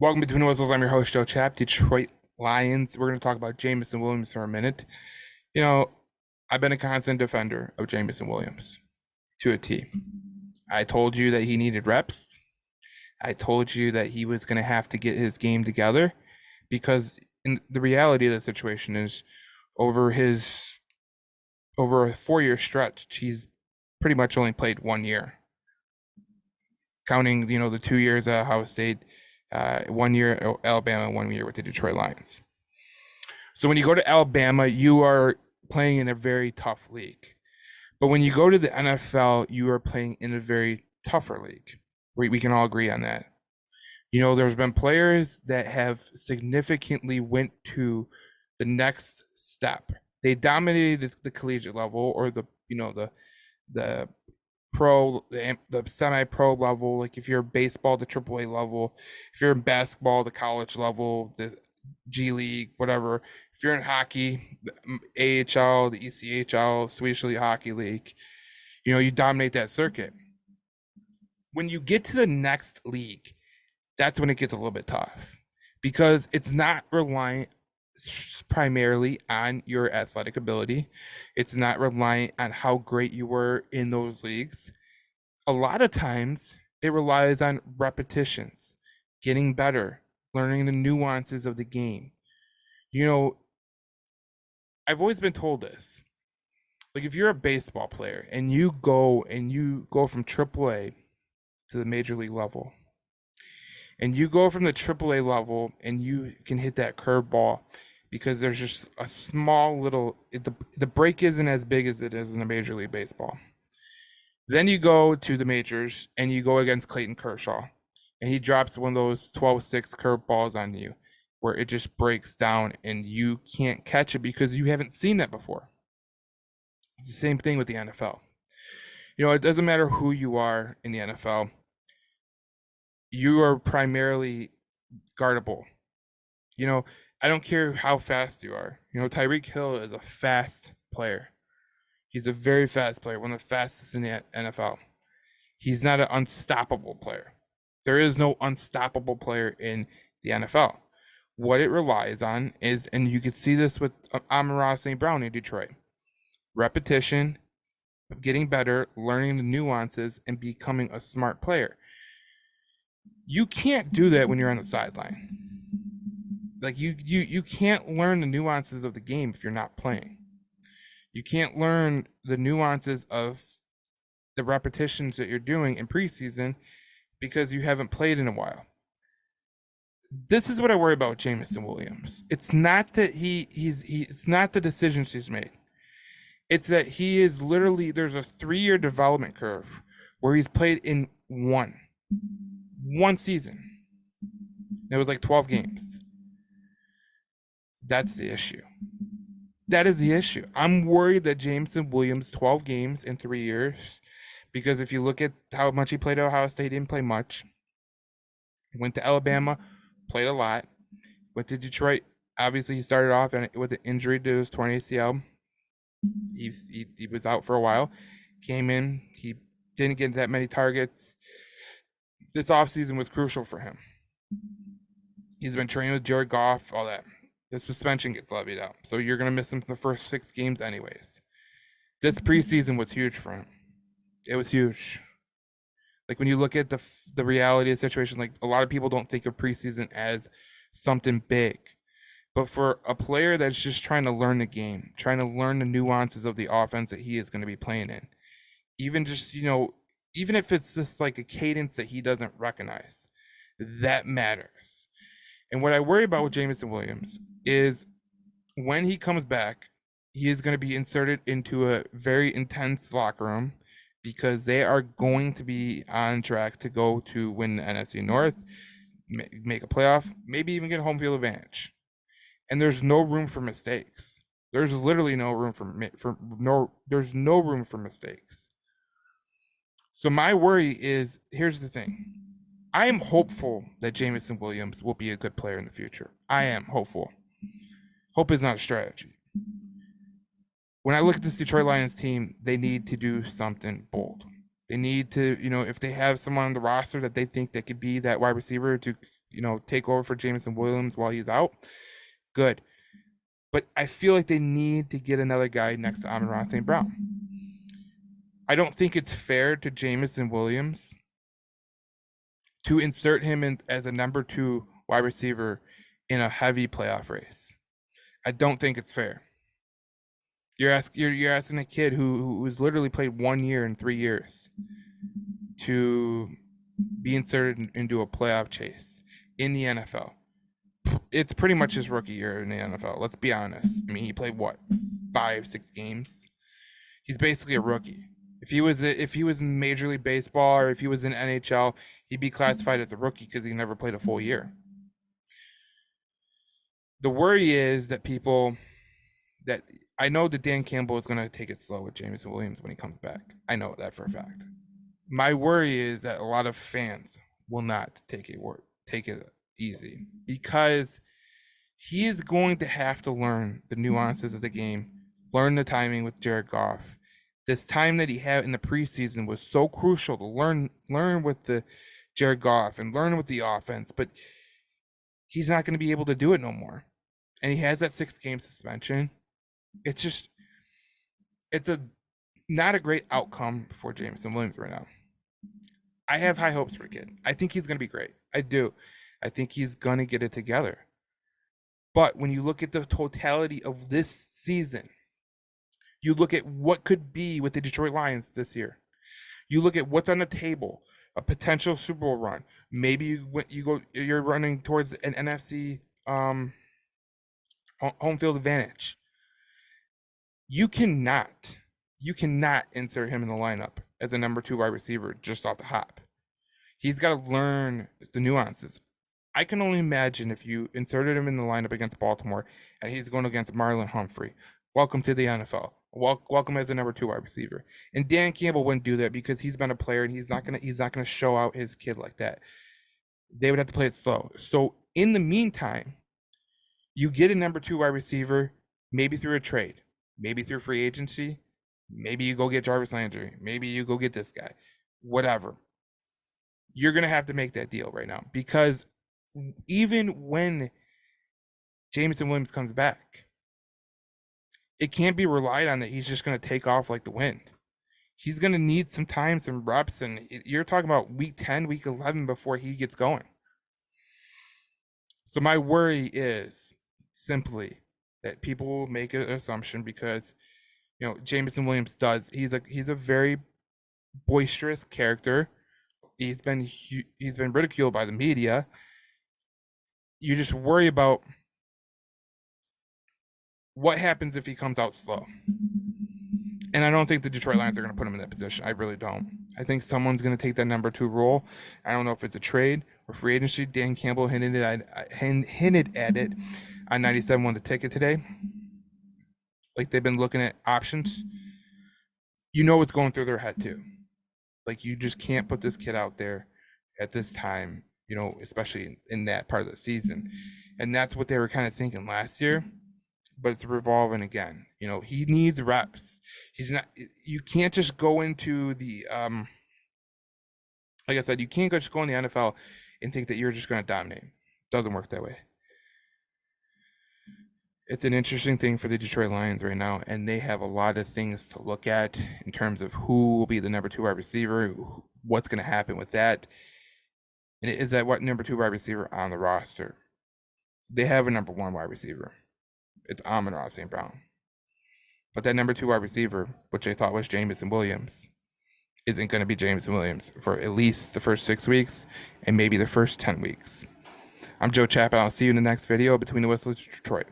Welcome to Twin Whistles. I'm your host, Joe Chap, Detroit Lions. We're going to talk about Jameson Williams for a minute. You know, I've been a constant defender of Jameson Williams to a T. I told you that he needed reps. I told you that he was going to have to get his game together because the reality of the situation is over his over a 4-year stretch, he's pretty much only played 1 year, counting the 2 years at Ohio State, 1 year at Alabama, 1 year with the Detroit Lions. So when you go to Alabama, you are playing in a very tough league. But when you go to the NFL, you are playing in a very tougher league. We can all agree on that. There's been players that have significantly went to the next step. They dominated the collegiate level or the pro, the semi-pro level. Like if you're baseball, the AAA level. If you're in basketball, the college level, the G League, whatever. If you're in hockey, the AHL, the ECHL, Swedish Elite Hockey League, you dominate that circuit. When you get to the next league, that's when it gets a little bit tough because it's not reliant primarily on your athletic ability. It's not reliant on how great you were in those leagues. A lot of times it relies on repetitions, getting better, learning the nuances of the game. I've always been told this. Like if you're a baseball player and you go from AAA to the major league level, and you go from the AAA level and you can hit that curveball because there's just a small little the break isn't as big as it is in the Major League Baseball. Then you go to the majors and you go against Clayton Kershaw, and he drops one of those 12-6 curveballs on you where it just breaks down and you can't catch it because you haven't seen that before. It's the same thing with the NFL. It doesn't matter who you are in the NFL. You are primarily guardable. I don't care how fast you are. Tyreek Hill is a fast player. He's a very fast player, one of the fastest in the NFL. He's not an unstoppable player. There is no unstoppable player in the NFL. What it relies on is, and you could see this with Amon-Ra St. Brown in Detroit, repetition, getting better, learning the nuances, and becoming a smart player. You can't do that when you're on the sideline. Like you can't learn the nuances of the game if you're not playing. You can't learn the nuances of the repetitions that you're doing in preseason because you haven't played in a while. This is what I worry about with Jameson Williams. It's not that it's not the decisions he's made. It's that he is literally there's a 3-year development curve where he's played in one season. It was like 12 games. That's the issue. That is the issue. I'm worried that Jameson Williams, 12 games in 3 years, because if you look at how much he played at Ohio State, he didn't play much. Went to Alabama, played a lot. Went to Detroit. Obviously, he started off with an injury to his torn ACL. He was out for a while. Came in. He didn't get that many targets. This offseason was crucial for him. He's been training with Jared Goff, all that. The suspension gets levied out. So you're going to miss him for the first 6 games anyways. This preseason was huge for him. It was huge. Like when you look at the reality of the situation, like a lot of people don't think of preseason as something big. But for a player that's just trying to learn the game, trying to learn the nuances of the offense that he is going to be playing in, even just, even if it's just like a cadence that he doesn't recognize, that matters. And what I worry about with Jameson Williams is when he comes back, he is going to be inserted into a very intense locker room because they are going to be on track to go to win the NFC North, make a playoff, maybe even get a home field advantage. And there's no room for mistakes. There's literally no room there's no room for mistakes. So my worry is, here's the thing. I am hopeful that Jameson Williams will be a good player in the future. I am hopeful. Hope is not a strategy. When I look at this Detroit Lions team, they need to do something bold. They need to, if they have someone on the roster that they think that could be that wide receiver to take over for Jameson WIlliams while he's out, good. But I feel like they need to get another guy next to Amon-Ra St. Brown. I don't think it's fair to Jameson WIlliams to insert him in as a number 2 wide receiver in a heavy playoff race. I don't think it's fair. You're asking a kid who's literally played 1 year in 3 years to be inserted into a playoff chase in the NFL. It's pretty much his rookie year in the NFL. Let's be honest. I mean, he played what, 5-6 games. He's basically a rookie. If he was in Major League Baseball or if he was in NHL, he'd be classified as a rookie because he never played a full year. The worry is that I know that Dan Campbell is going to take it slow with Jameson WIlliams when he comes back. I know that for a fact. My worry is that a lot of fans will not take it easy because he is going to have to learn the nuances of the game, learn the timing with Jared Goff. This time that he had in the preseason was so crucial to learn with the Jared Goff and learn with the offense, but he's not going to be able to do it no more. And he has that 6-game suspension. It's not a great outcome for Jameson WIlliams right now. I have high hopes for the kid. I think he's going to be great. I do. I think he's going to get it together. But when you look at the totality of this season, you look at what could be with the Detroit Lions this year. You look at what's on the table, a potential Super Bowl run. Maybe you're running towards an NFC home field advantage. You cannot insert him in the lineup as a number 2 wide receiver just off the hop. He's got to learn the nuances. I can only imagine if you inserted him in the lineup against Baltimore and he's going against Marlon Humphrey. Welcome to the NFL. Welcome as a number 2 wide receiver. And Dan Campbell wouldn't do that because he's been a player and he's not gonna show out his kid like that. They would have to play it slow. So in the meantime, you get a number 2 wide receiver, maybe through a trade, maybe through free agency, maybe you go get Jarvis Landry, maybe you go get this guy, whatever. You're gonna have to make that deal right now because even when Jameson WIlliams comes back, it can't be relied on that he's just going to take off like the wind. He's going to need some time, some reps, and you're talking about week 10, week 11 before he gets going. So my worry is simply that people will make an assumption because, Jameson WIlliams he's a very boisterous character. He's been ridiculed by the media. You just worry about what happens if he comes out slow. And I don't think the Detroit Lions are going to put him in that position. I really don't. I think someone's going to take that number 2 role. I don't know if it's a trade or free agency. Dan Campbell hinted at it on 97 won the ticket today. Like they've been looking at options. What's going through their head too. Like you just can't put this kid out there at this time, especially in that part of the season. And that's what they were kind of thinking last year. But it's revolving again. He needs reps. You can't just go into the like I said, you can't just go in the NFL and think that you're just going to dominate. It doesn't work that way. It's an interesting thing for the Detroit Lions right now, and they have a lot of things to look at in terms of who will be the number 2 wide receiver, what's going to happen with that. And is that what number 2 wide receiver on the roster? They have a number 1 wide receiver. It's Amon-Ra St. Brown. But that number 2 wide receiver, which I thought was Jameson WIlliams, isn't going to be Jameson WIlliams for at least the first 6 weeks and maybe the first 10 weeks. I'm Joe Chapman. I'll see you in the next video between the Whistles, Detroit.